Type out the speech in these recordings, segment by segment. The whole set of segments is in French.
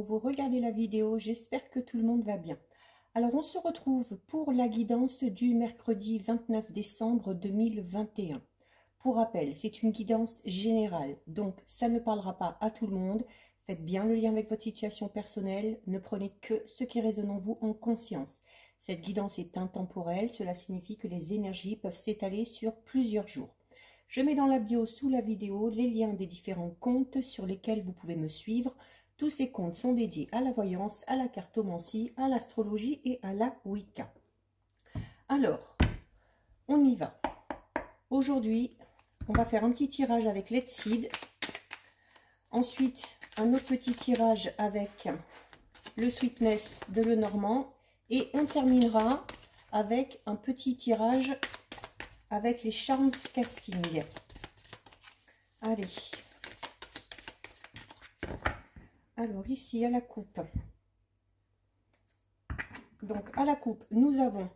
où vous regardez la vidéo. J'espère que tout le monde va bien. Alors, on se retrouve pour la guidance du mercredi 29 décembre 2021. Pour rappel, c'est une guidance générale, donc ça ne parlera pas à tout le monde. Faites bien le lien avec votre situation personnelle. Ne prenez que ce qui résonne en vous en conscience. Cette guidance est intemporelle. Cela signifie que les énergies peuvent s'étaler sur plusieurs jours. Je mets dans la bio sous la vidéo les liens des différents comptes sur lesquels vous pouvez me suivre. Tous ces comptes sont dédiés à la voyance, à la cartomancie, à l'astrologie et à la Wicca. Alors, on y va. Aujourd'hui, on va faire un petit tirage avec Let's Seed. Ensuite, un autre petit tirage avec le Sweetness de Lenormand. Et on terminera avec un petit tirage avec les Charms Casting. Allez. Alors ici, à la coupe. Donc à la coupe, nous avons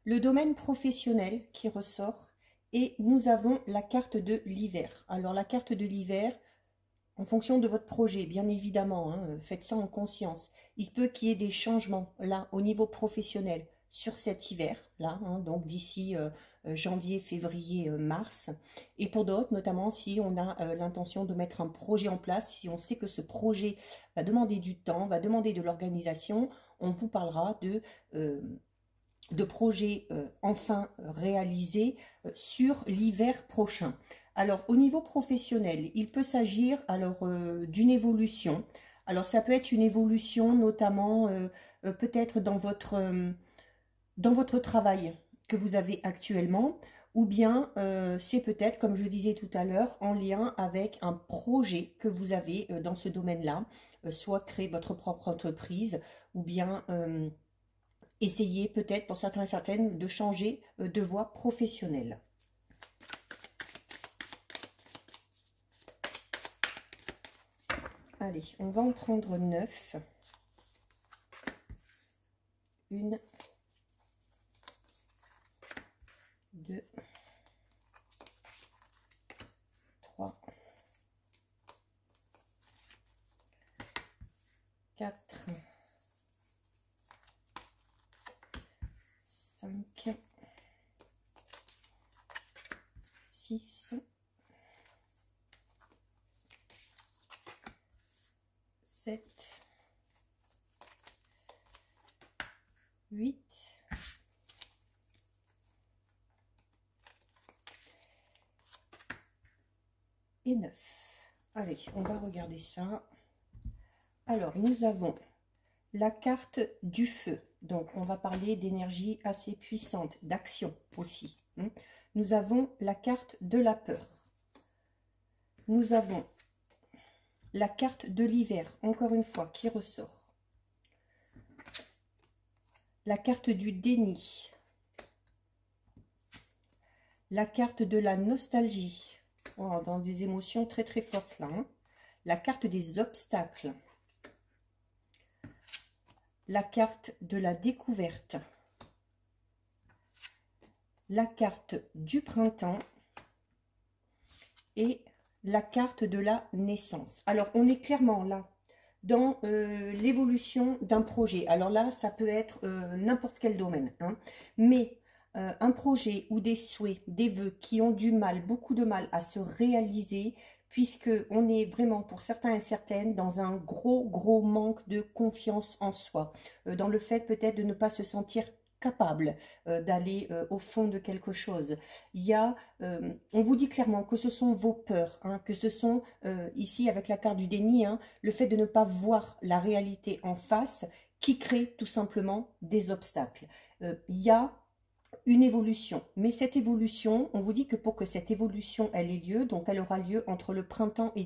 le domaine professionnel qui ressort. Et nous avons la carte de l'hiver. Alors la carte de l'hiver, en fonction de votre projet, bien évidemment, hein, faites ça en conscience. Il peut qu'il y ait des changements là au niveau professionnel sur cet hiver, là, hein, donc d'ici janvier, février, mars. Et pour d'autres, notamment si on a l'intention de mettre un projet en place, si on sait que ce projet va demander du temps, va demander de l'organisation, on vous parlera de projets enfin réalisés sur l'hiver prochain. Alors, au niveau professionnel, il peut s'agir alors d'une évolution. Alors, ça peut être une évolution notamment peut-être dans votre travail que vous avez actuellement, ou bien c'est peut-être, comme je le disais tout à l'heure, en lien avec un projet que vous avez dans ce domaine-là, soit créer votre propre entreprise, ou bien essayer peut-être pour certains et certaines de changer de voie professionnelle. Allez, on va en prendre 9. 1, 2, 3, 4, 5, 6, 7, 8, et 9. Allez, on va regarder ça. Alors, nous avons la carte du feu. Donc, on va parler d'énergie assez puissante, d'action aussi. Nous avons la carte de la peur. Nous avons la carte de l'hiver, encore une fois, qui ressort. La carte du déni. La carte de la nostalgie. Oh, dans des émotions très très fortes là. La carte des obstacles. La carte de la découverte. La carte du printemps. Et la carte de la naissance. Alors, on est clairement là dans l'évolution d'un projet. Alors là, ça peut être n'importe quel domaine. Hein. Mais un projet ou des souhaits, des vœux qui ont du mal, beaucoup de mal à se réaliser, puisque on est vraiment, pour certains et certaines, dans un gros manque de confiance en soi. Dans le fait peut-être de ne pas se sentir capable d'aller au fond de quelque chose. Il y a, on vous dit clairement que ce sont vos peurs, hein, que ce sont, ici avec la carte du déni, hein, le fait de ne pas voir la réalité en face qui crée tout simplement des obstacles. Il y a une évolution, mais cette évolution, on vous dit que pour que cette évolution elle ait lieu, donc elle aura lieu entre le printemps et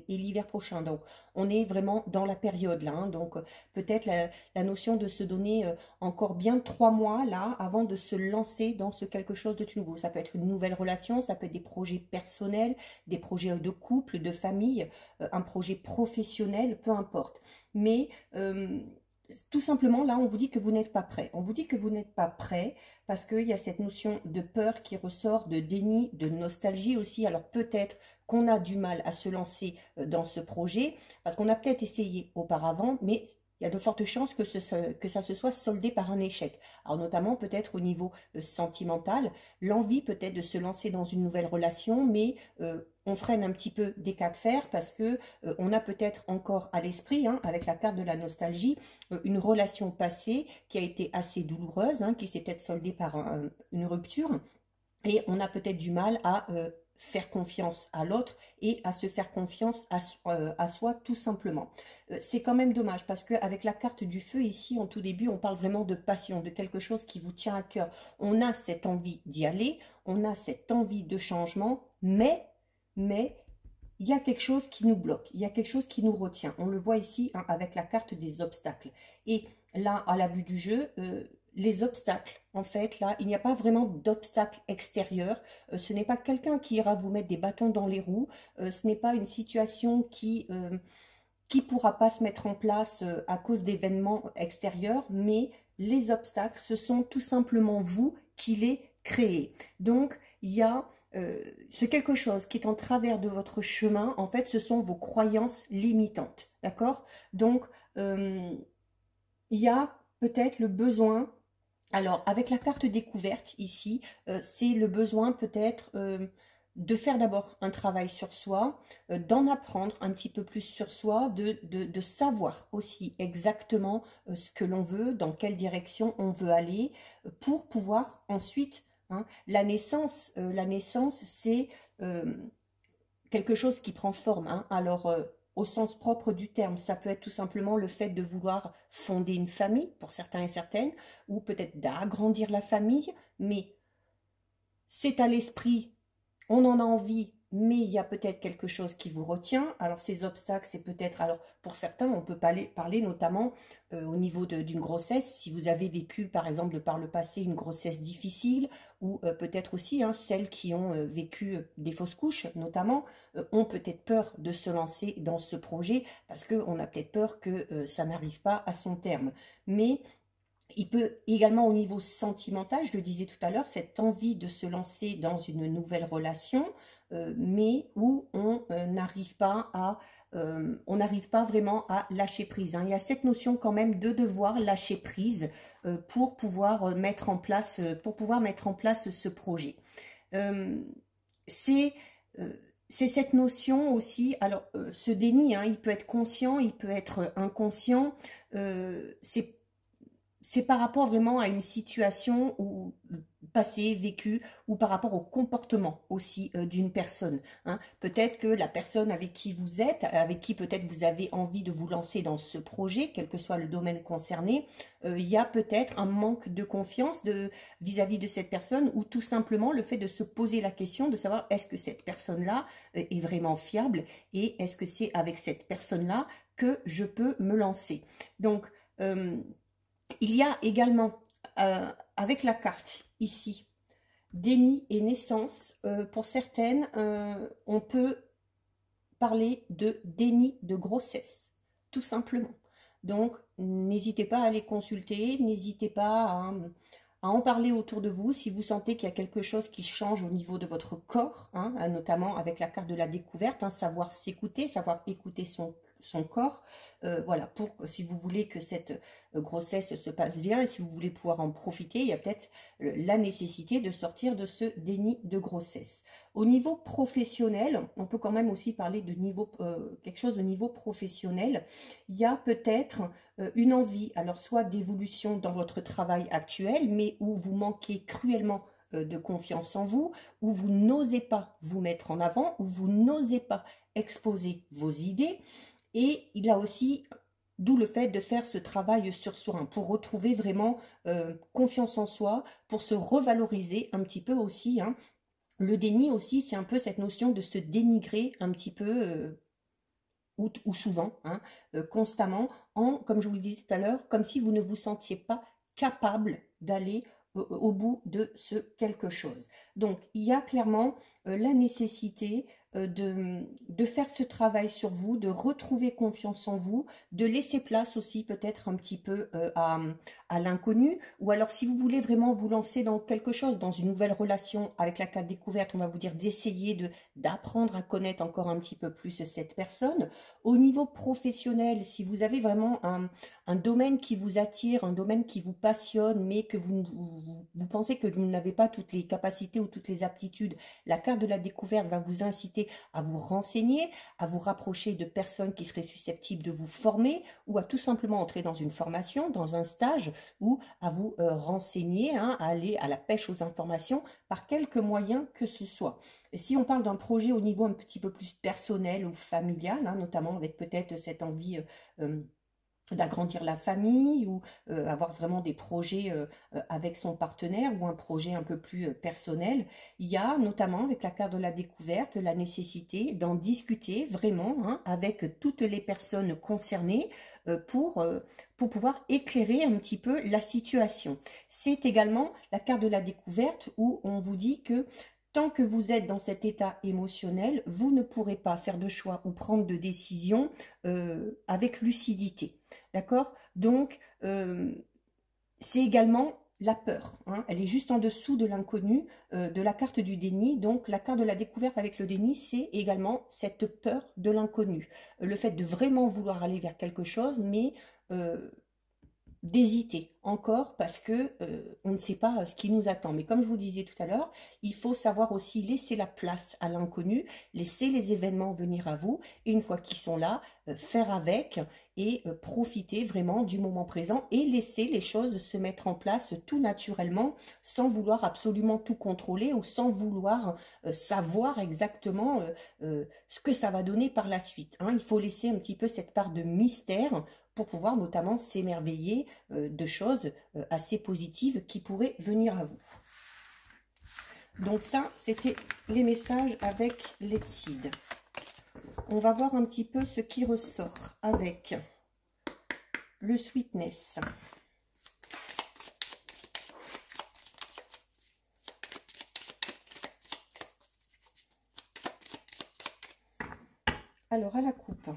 l'hiver prochain. Donc on est vraiment dans la période là, hein, donc peut-être la notion de se donner encore bien 3 mois là avant de se lancer dans ce quelque chose de tout nouveau. Ça peut être une nouvelle relation, ça peut être des projets personnels, des projets de couple, de famille, un projet professionnel, peu importe. Mais tout simplement, là, on vous dit que vous n'êtes pas prêt. On vous dit que vous n'êtes pas prêt parce qu'il y a cette notion de peur qui ressort, de déni, de nostalgie aussi. Alors peut-être qu'on a du mal à se lancer dans ce projet parce qu'on a peut-être essayé auparavant, mais il y a de fortes chances que ça se soit soldé par un échec. Alors notamment peut-être au niveau sentimental, l'envie peut-être de se lancer dans une nouvelle relation, mais on freine un petit peu des cas de fer parce que on a peut-être encore à l'esprit, hein, avec la carte de la nostalgie, une relation passée qui a été assez douloureuse, hein, qui s'est peut-être soldée par une rupture, et on a peut-être du mal à faire confiance à l'autre et à se faire confiance à soi tout simplement. C'est quand même dommage parce qu'avec la carte du feu ici en tout début on parle vraiment de passion, de quelque chose qui vous tient à cœur. On a cette envie d'y aller, on a cette envie de changement, mais il y a quelque chose qui nous bloque, il y a quelque chose qui nous retient. On le voit ici, hein, avec la carte des obstacles. Et là, à la vue du jeu, les obstacles, en fait, là, il n'y a pas vraiment d'obstacle extérieur. Ce n'est pas quelqu'un qui ira vous mettre des bâtons dans les roues. Ce n'est pas une situation qui pourra pas se mettre en place à cause d'événements extérieurs, mais les obstacles, ce sont tout simplement vous qui les créez. Donc, il y a ce quelque chose qui est en travers de votre chemin, en fait, ce sont vos croyances limitantes, d'accord? Donc, il y a peut-être le besoin, alors avec la carte découverte ici, c'est le besoin peut-être de faire d'abord un travail sur soi, d'en apprendre un petit peu plus sur soi, de savoir aussi exactement ce que l'on veut, dans quelle direction on veut aller, pour pouvoir ensuite, hein, la naissance c'est quelque chose qui prend forme, hein. Alors, au sens propre du terme, ça peut être tout simplement le fait de vouloir fonder une famille, pour certains et certaines, ou peut-être d'agrandir la famille, mais c'est à l'esprit, on en a envie, mais il y a peut-être quelque chose qui vous retient. Alors ces obstacles, c'est peut-être, alors pour certains, on peut parler notamment au niveau d'une grossesse, si vous avez vécu par exemple par le passé une grossesse difficile, ou peut-être aussi, hein, celles qui ont vécu des fausses couches notamment, ont peut-être peur de se lancer dans ce projet, parce qu'on a peut-être peur que ça n'arrive pas à son terme. Mais il peut également au niveau sentimental, je le disais tout à l'heure, cette envie de se lancer dans une nouvelle relation, mais où on n'arrive pas à on n'arrive pas vraiment à lâcher prise, hein. Il y a cette notion quand même de devoir lâcher prise pour pouvoir mettre en place ce projet. C'est c'est cette notion aussi, alors ce déni, hein, il peut être conscient, il peut être inconscient, c'est par rapport vraiment à une situation ou passée, vécue, ou par rapport au comportement aussi d'une personne, hein. Peut-être que la personne avec qui vous êtes, avec qui peut-être vous avez envie de vous lancer dans ce projet, quel que soit le domaine concerné, il y a peut-être un manque de confiance vis-à-vis de cette personne, ou tout simplement le fait de se poser la question de savoir est-ce que cette personne-là est vraiment fiable, et est-ce que c'est avec cette personne-là que je peux me lancer. Donc, il y a également, avec la carte ici, déni et naissance. Pour certaines, on peut parler de déni de grossesse, tout simplement. Donc, n'hésitez pas à les consulter, n'hésitez pas à en parler autour de vous si vous sentez qu'il y a quelque chose qui change au niveau de votre corps, hein, notamment avec la carte de la découverte, hein, savoir s'écouter, savoir écouter son corps. Voilà, si vous voulez que cette grossesse se passe bien et si vous voulez pouvoir en profiter, il y a peut-être la nécessité de sortir de ce déni de grossesse. Au niveau professionnel, on peut quand même aussi parler de quelque chose au niveau professionnel. Il y a peut-être une envie, alors soit d'évolution dans votre travail actuel, mais où vous manquez cruellement de confiance en vous, où vous n'osez pas vous mettre en avant, où vous n'osez pas exposer vos idées. Et il a aussi, d'où le fait de faire ce travail sur soi, hein, pour retrouver vraiment confiance en soi, pour se revaloriser un petit peu aussi, hein. Le déni aussi, c'est un peu cette notion de se dénigrer un petit peu, ou souvent, hein, constamment, comme je vous le disais tout à l'heure, comme si vous ne vous sentiez pas capable d'aller au bout de ce quelque chose. Donc, il y a clairement la nécessité de faire ce travail sur vous, de retrouver confiance en vous, de laisser place aussi peut-être un petit peu à l'inconnu, ou alors si vous voulez vraiment vous lancer dans quelque chose, dans une nouvelle relation avec la carte découverte, on va vous dire d'essayer d'apprendre à connaître encore un petit peu plus cette personne. Au niveau professionnel, si vous avez vraiment un domaine qui vous attire, un domaine qui vous passionne, mais que vous pensez que vous n'avez pas toutes les capacités ou toutes les aptitudes, la carte de la découverte va vous inciter à vous renseigner, à vous rapprocher de personnes qui seraient susceptibles de vous former, ou à tout simplement entrer dans une formation, dans un stage, ou à vous renseigner, hein, à aller à la pêche aux informations par quelque moyen que ce soit. Et si on parle d'un projet au niveau un petit peu plus personnel ou familial, hein, notamment avec peut-être cette envie d'agrandir la famille ou avoir vraiment des projets avec son partenaire ou un projet un peu plus personnel, il y a notamment avec la carte de la découverte la nécessité d'en discuter vraiment, hein, avec toutes les personnes concernées pour pouvoir éclairer un petit peu la situation. C'est également la carte de la découverte où on vous dit que tant que vous êtes dans cet état émotionnel, vous ne pourrez pas faire de choix ou prendre de décisions avec lucidité. D'accord? Donc, c'est également la peur. Hein. Elle est juste en dessous de l'inconnu, de la carte du déni. Donc, la carte de la découverte avec le déni, c'est également cette peur de l'inconnu. Le fait de vraiment vouloir aller vers quelque chose, mais d'hésiter encore parce que on ne sait pas ce qui nous attend. Mais comme je vous disais tout à l'heure, il faut savoir aussi laisser la place à l'inconnu, laisser les événements venir à vous, et une fois qu'ils sont là, faire avec et profiter vraiment du moment présent et laisser les choses se mettre en place tout naturellement sans vouloir absolument tout contrôler ou sans vouloir savoir exactement ce que ça va donner par la suite. Hein. Il faut laisser un petit peu cette part de mystère pour pouvoir notamment s'émerveiller de choses assez positives qui pourraient venir à vous. Donc ça, c'était les messages avec l'Etsid. On va voir un petit peu ce qui ressort avec le Sweetness. Alors, à la coupe.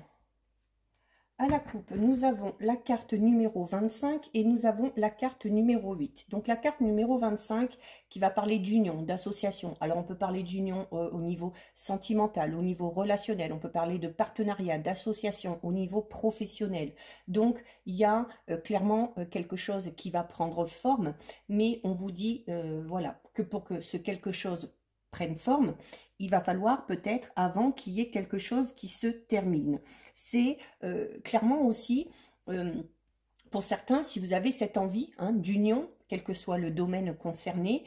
À la coupe, nous avons la carte numéro 25 et nous avons la carte numéro 8. Donc la carte numéro 25 qui va parler d'union, d'association. Alors on peut parler d'union au niveau sentimental, au niveau relationnel, on peut parler de partenariat, d'association, au niveau professionnel. Donc il y a clairement quelque chose qui va prendre forme, mais on vous dit voilà, que pour que ce quelque chose prenne forme, il va falloir peut-être avant qu'il y ait quelque chose qui se termine. C'est clairement aussi, pour certains, si vous avez cette envie d'union, quel que soit le domaine concerné,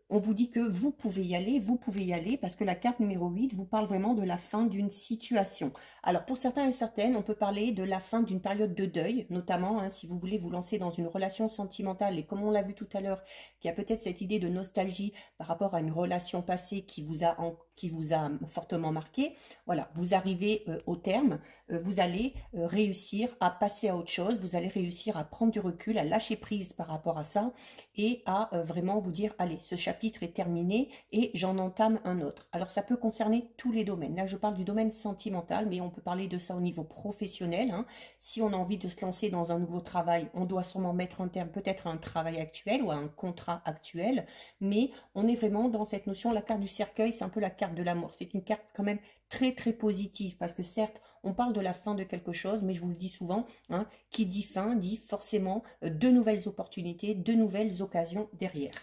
on vous dit que vous pouvez y aller parce que la carte numéro 8 vous parle vraiment de la fin d'une situation. Alors pour certains et certaines, on peut parler de la fin d'une période de deuil, notamment si vous voulez vous lancer dans une relation sentimentale et comme on l'a vu tout à l'heure, qu'il y a peut-être cette idée de nostalgie par rapport à une relation passée qui vous a fortement marqué. Voilà, vous arrivez au terme, vous allez réussir à passer à autre chose, vous allez réussir à prendre du recul, à lâcher prise par rapport à ça et à vraiment vous dire, allez, ce chapitre est terminé et j'en entame un autre. Alors ça peut concerner tous les domaines. Là, je parle du domaine sentimental, mais on peut parler de ça au niveau professionnel. Hein. Si on a envie de se lancer dans un nouveau travail, on doit sûrement mettre un terme peut-être à un travail actuel ou à un contrat actuel, mais on est vraiment dans cette notion, la carte du cercueil, c'est un peu la carte de la mort. C'est une carte quand même très très positive parce que certes, on parle de la fin de quelque chose, mais je vous le dis souvent, hein, qui dit fin, dit forcément de nouvelles opportunités, de nouvelles occasions derrière.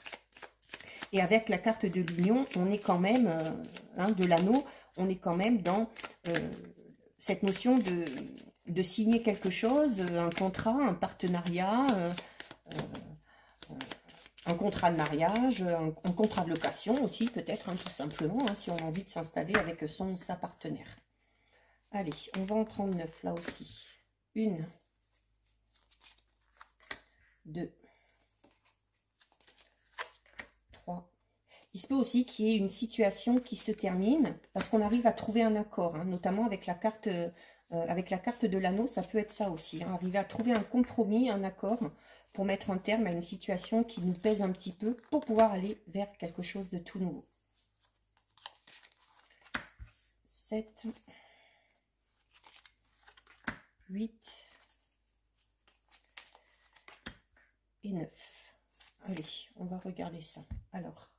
Et avec la carte de l'union, on est quand même, de l'anneau, on est quand même dans cette notion de signer quelque chose, un contrat, un partenariat, un contrat de mariage, un contrat de location aussi peut-être, tout simplement, si on a envie de s'installer avec son ou sa partenaire. Allez, on va en prendre 9 là aussi. 1, 2, 3. Il se peut aussi qu'il y ait une situation qui se termine parce qu'on arrive à trouver un accord, notamment avec la carte de l'anneau, ça peut être ça aussi. Arriver à trouver un compromis, un accord pour mettre un terme à une situation qui nous pèse un petit peu pour pouvoir aller vers quelque chose de tout nouveau. 7, 8 et 9. Allez, on va regarder ça. Alors,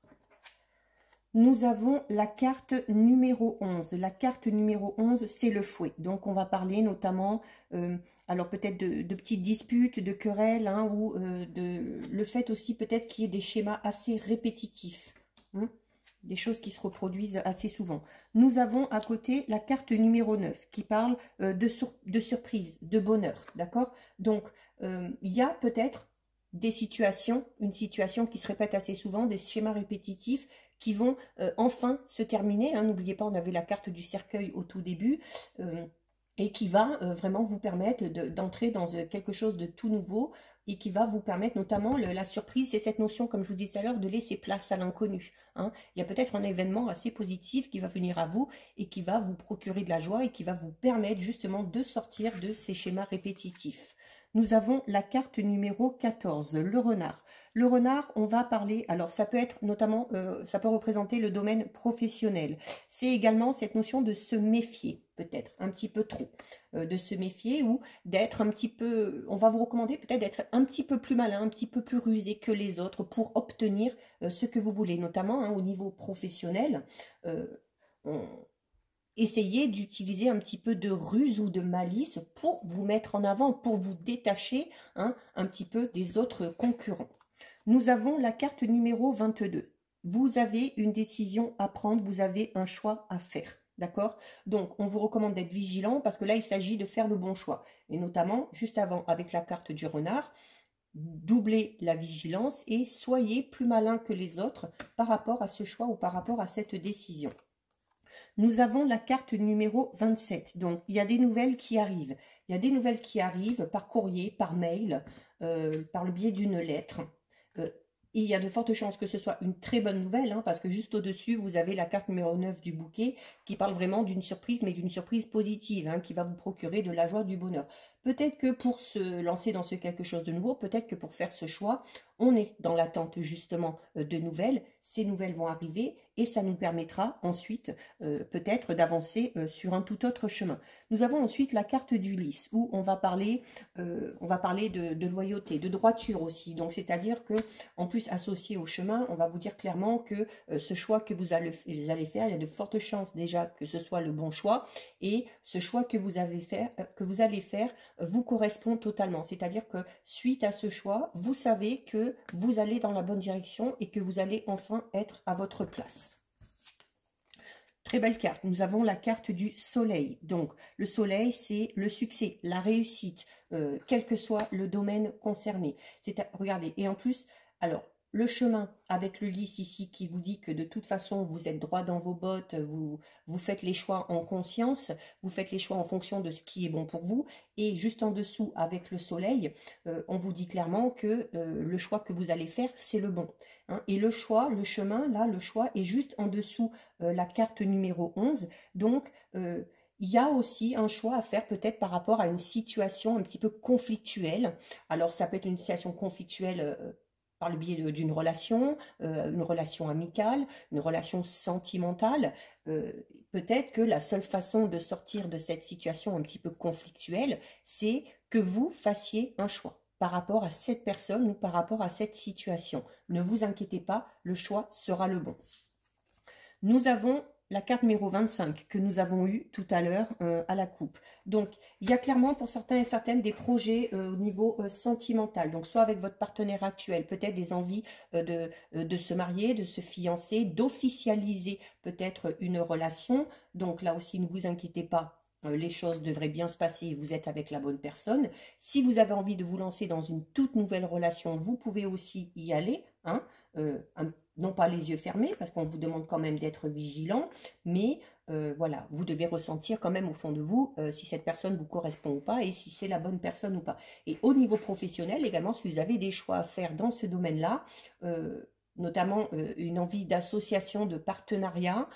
nous avons la carte numéro 11. La carte numéro 11, c'est le fouet. Donc, on va parler notamment, alors peut-être de petites disputes, de querelles, hein, ou de le fait aussi peut-être qu'il y ait des schémas assez répétitifs. Hein, des choses qui se reproduisent assez souvent. Nous avons à côté la carte numéro 9 qui parle de surprise, de bonheur. D'accord? Donc, il y a peut-être des situations, une situation qui se répète assez souvent, des schémas répétitifs qui vont enfin se terminer. Hein. N'oubliez pas, on avait la carte du cercueil au tout début et qui va vraiment vous permettre d'entrer dans quelque chose de tout nouveau et qui va vous permettre notamment la surprise, c'est cette notion, comme je vous disais tout à l'heure, de laisser place à l'inconnu. Hein. Il y a peut-être un événement assez positif qui va venir à vous et qui va vous procurer de la joie et qui va vous permettre justement de sortir de ces schémas répétitifs. Nous avons la carte numéro 14, le renard. Le renard, on va parler, alors ça peut être notamment, ça peut représenter le domaine professionnel. C'est également cette notion de se méfier, peut-être un petit peu trop, de se méfier ou d'être un petit peu, on va vous recommander peut-être d'être un petit peu plus malin, un petit peu plus rusé que les autres pour obtenir ce que vous voulez, notamment hein, au niveau professionnel. Essayez d'utiliser un petit peu de ruse ou de malice pour vous mettre en avant, pour vous détacher hein, un petit peu des autres concurrents. Nous avons la carte numéro 22. Vous avez une décision à prendre, vous avez un choix à faire. D'accord? Donc, on vous recommande d'être vigilant parce que là, il s'agit de faire le bon choix. Et notamment, juste avant, avec la carte du renard, doublez la vigilance et soyez plus malin que les autres par rapport à ce choix ou par rapport à cette décision. Nous avons la carte numéro 27. Donc, il y a des nouvelles qui arrivent. Il y a des nouvelles qui arrivent par courrier, par mail, par le biais d'une lettre. Et il y a de fortes chances que ce soit une très bonne nouvelle, hein, parce que juste au-dessus, vous avez la carte numéro 9 du bouquet qui parle vraiment d'une surprise, mais d'une surprise positive, hein, qui va vous procurer de la joie, du bonheur. Peut-être que pour se lancer dans ce quelque chose de nouveau, peut-être que pour faire ce choix, on est dans l'attente justement de nouvelles. Ces nouvelles vont arriver et ça nous permettra ensuite peut-être d'avancer sur un tout autre chemin. Nous avons ensuite la carte d'Ulysse où on va parler de loyauté, de droiture aussi. Donc c'est-à-dire que en plus associé au chemin, on va vous dire clairement que ce choix que vous allez faire, il y a de fortes chances déjà que ce soit le bon choix et ce choix que vous allez faire vous correspond totalement. C'est-à-dire que suite à ce choix, vous savez que vous allez dans la bonne direction et que vous allez enfin être à votre place. Très belle carte. Nous avons la carte du soleil. Donc, le soleil, c'est le succès, la réussite, quel que soit le domaine concerné. Regardez, et en plus, alors, le chemin avec le lys ici qui vous dit que de toute façon, vous êtes droit dans vos bottes, vous faites les choix en conscience, vous faites les choix en fonction de ce qui est bon pour vous. Et juste en dessous, avec le soleil, on vous dit clairement que le choix que vous allez faire, c'est le bon. Hein. Et le choix, le chemin, là, le choix est juste en dessous la carte numéro 11. Donc, il y a aussi un choix à faire peut-être par rapport à une situation un petit peu conflictuelle. Alors, ça peut être une situation conflictuelle par le biais d'une relation, une relation amicale, une relation sentimentale. Peut-être que la seule façon de sortir de cette situation un petit peu conflictuelle, c'est que vous fassiez un choix par rapport à cette personne ou par rapport à cette situation. Ne vous inquiétez pas, le choix sera le bon. Nous avons la carte numéro 25 que nous avons eue tout à l'heure à la coupe. Donc, il y a clairement pour certains et certaines des projets au niveau sentimental. Donc, soit avec votre partenaire actuel, peut-être des envies de se marier, de se fiancer, d'officialiser peut-être une relation. Donc, là aussi, ne vous inquiétez pas. Les choses devraient bien se passer et vous êtes avec la bonne personne. Si vous avez envie de vous lancer dans une toute nouvelle relation, vous pouvez aussi y aller, hein, non pas les yeux fermés, parce qu'on vous demande quand même d'être vigilant, mais voilà, vous devez ressentir quand même au fond de vous si cette personne vous correspond ou pas et si c'est la bonne personne ou pas. Et au niveau professionnel également, si vous avez des choix à faire dans ce domaine-là, notamment une envie d'association, de partenariat,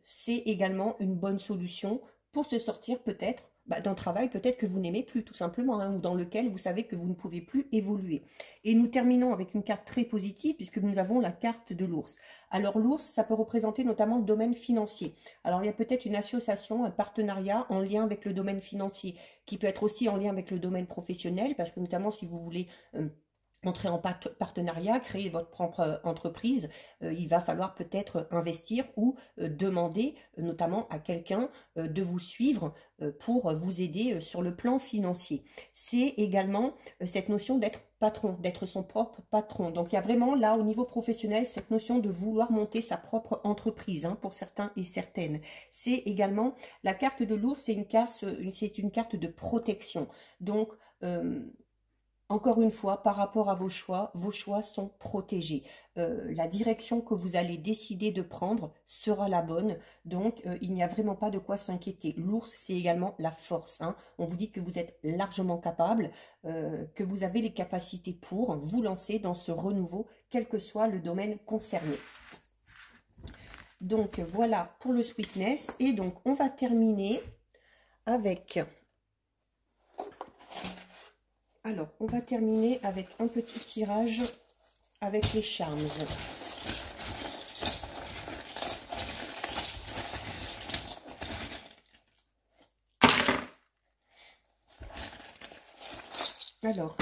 c'est également une bonne solution pour se sortir peut-être d'un travail peut-être que vous n'aimez plus tout simplement, hein, ou dans lequel vous savez que vous ne pouvez plus évoluer. Et nous terminons avec une carte très positive puisque nous avons la carte de l'ours. Alors l'ours, ça peut représenter notamment le domaine financier. Alors il y a peut-être une association, un partenariat en lien avec le domaine financier, qui peut être aussi en lien avec le domaine professionnel, parce que notamment si vous voulez entrer en partenariat, créer votre propre entreprise, il va falloir peut-être investir ou demander notamment à quelqu'un de vous suivre pour vous aider sur le plan financier. C'est également cette notion d'être patron, d'être son propre patron. Donc il y a vraiment là au niveau professionnel cette notion de vouloir monter sa propre entreprise, hein, pour certains et certaines. C'est également la carte de l'ours, c'est une carte de protection. Donc encore une fois, par rapport à vos choix sont protégés. La direction que vous allez décider de prendre sera la bonne. Donc, il n'y a vraiment pas de quoi s'inquiéter. L'ours, c'est également la force, hein. On vous dit que vous êtes largement capable, que vous avez les capacités pour vous lancer dans ce renouveau, quel que soit le domaine concerné. Donc, voilà pour le sweetness. Et donc, on va terminer avec... Alors, on va terminer avec un petit tirage avec les charms. Alors,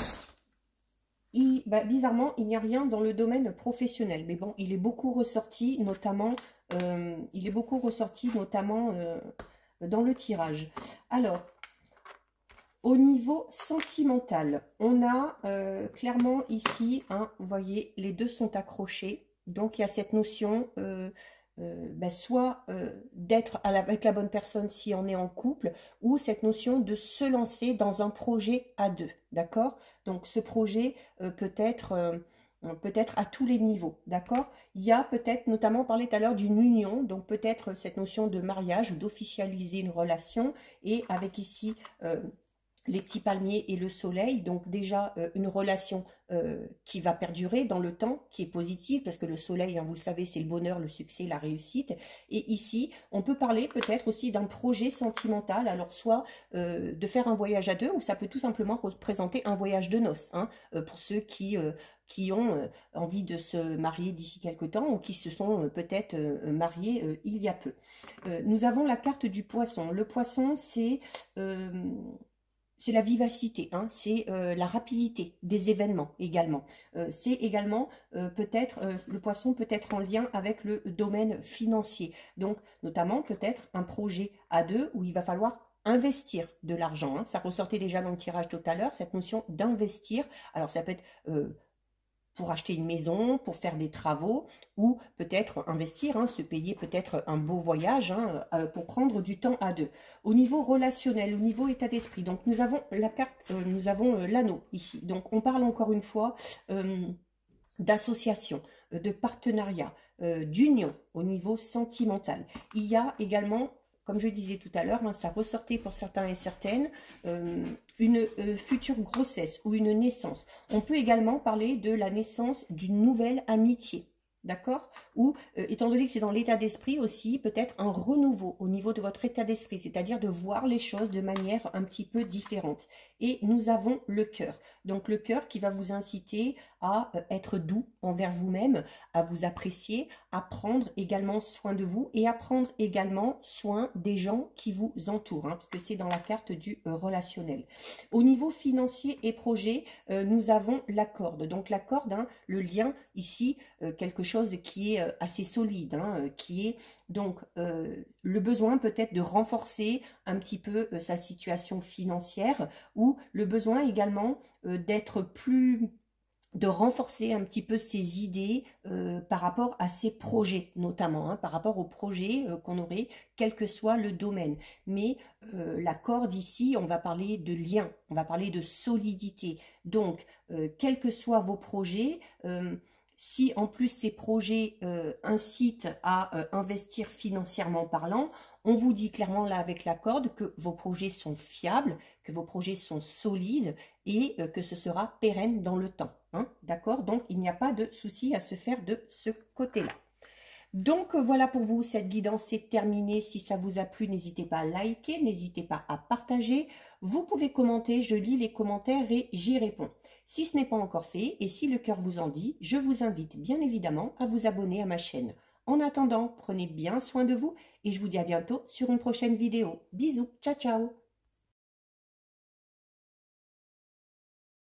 bizarrement, il n'y a rien dans le domaine professionnel. Mais bon, il est beaucoup ressorti, notamment, dans le tirage. Alors, au niveau sentimental, on a clairement ici, hein, vous voyez, les deux sont accrochés. Donc, il y a cette notion, soit d'être avec la bonne personne si on est en couple, ou cette notion de se lancer dans un projet à deux, d'accord? Donc, ce projet peut être à tous les niveaux, d'accord? Il y a peut-être, notamment, on parlait tout à l'heure d'une union, donc peut-être cette notion de mariage ou d'officialiser une relation, et avec ici... les petits palmiers et le soleil, donc déjà une relation qui va perdurer dans le temps, qui est positive, parce que le soleil, hein, vous le savez, c'est le bonheur, le succès, la réussite. Et ici, on peut parler peut-être aussi d'un projet sentimental, alors soit de faire un voyage à deux, ou ça peut tout simplement représenter un voyage de noces, hein, pour ceux qui ont envie de se marier d'ici quelque temps, ou qui se sont peut-être mariés il y a peu. Nous avons la carte du poisson. Le poisson, c'est la vivacité, hein, c'est la rapidité des événements également. C'est également peut-être, le poisson peut être en lien avec le domaine financier. Donc, notamment peut-être un projet à deux où il va falloir investir de l'argent, hein. Ça ressortait déjà dans le tirage tout à l'heure, cette notion d'investir. Alors, ça peut être... pour acheter une maison, pour faire des travaux, ou peut-être investir, hein, se payer peut-être un beau voyage, hein, pour prendre du temps à deux. Au niveau relationnel, au niveau état d'esprit, donc nous avons la carte, nous avons l'anneau ici. Donc on parle encore une fois d'association, de partenariat, d'union au niveau sentimental. Il y a également, comme je disais tout à l'heure, hein, ça ressortait pour certains et certaines, une future grossesse ou une naissance. On peut également parler de la naissance d'une nouvelle amitié, d'accord? Ou, étant donné que c'est dans l'état d'esprit aussi, peut-être un renouveau au niveau de votre état d'esprit, c'est-à-dire de voir les choses de manière un petit peu différente. Et nous avons le cœur. Donc le cœur qui va vous inciter à être doux envers vous-même, à vous apprécier, à prendre également soin de vous et à prendre également soin des gens qui vous entourent, hein, parce que c'est dans la carte du relationnel. Au niveau financier et projet, nous avons la corde. Donc la corde, hein, le lien ici, quelque chose qui est assez solide, hein, qui est donc le besoin peut-être de renforcer un petit peu sa situation financière, ou le besoin également de renforcer un petit peu ses idées par rapport à ses projets, notamment, hein, par rapport aux projets qu'on aurait, quel que soit le domaine. Mais la corde ici, on va parler de lien, on va parler de solidité. Donc, quels que soient vos projets, si en plus ces projets incitent à investir financièrement parlant, on vous dit clairement là avec la corde que vos projets sont fiables, que vos projets sont solides et que ce sera pérenne dans le temps, hein, d'accord? Donc il n'y a pas de souci à se faire de ce côté-là. Donc voilà pour vous, cette guidance est terminée. Si ça vous a plu, n'hésitez pas à liker, n'hésitez pas à partager. Vous pouvez commenter, je lis les commentaires et j'y réponds. Si ce n'est pas encore fait et si le cœur vous en dit, je vous invite bien évidemment à vous abonner à ma chaîne. En attendant, prenez bien soin de vous et je vous dis à bientôt sur une prochaine vidéo. Bisous, ciao ciao!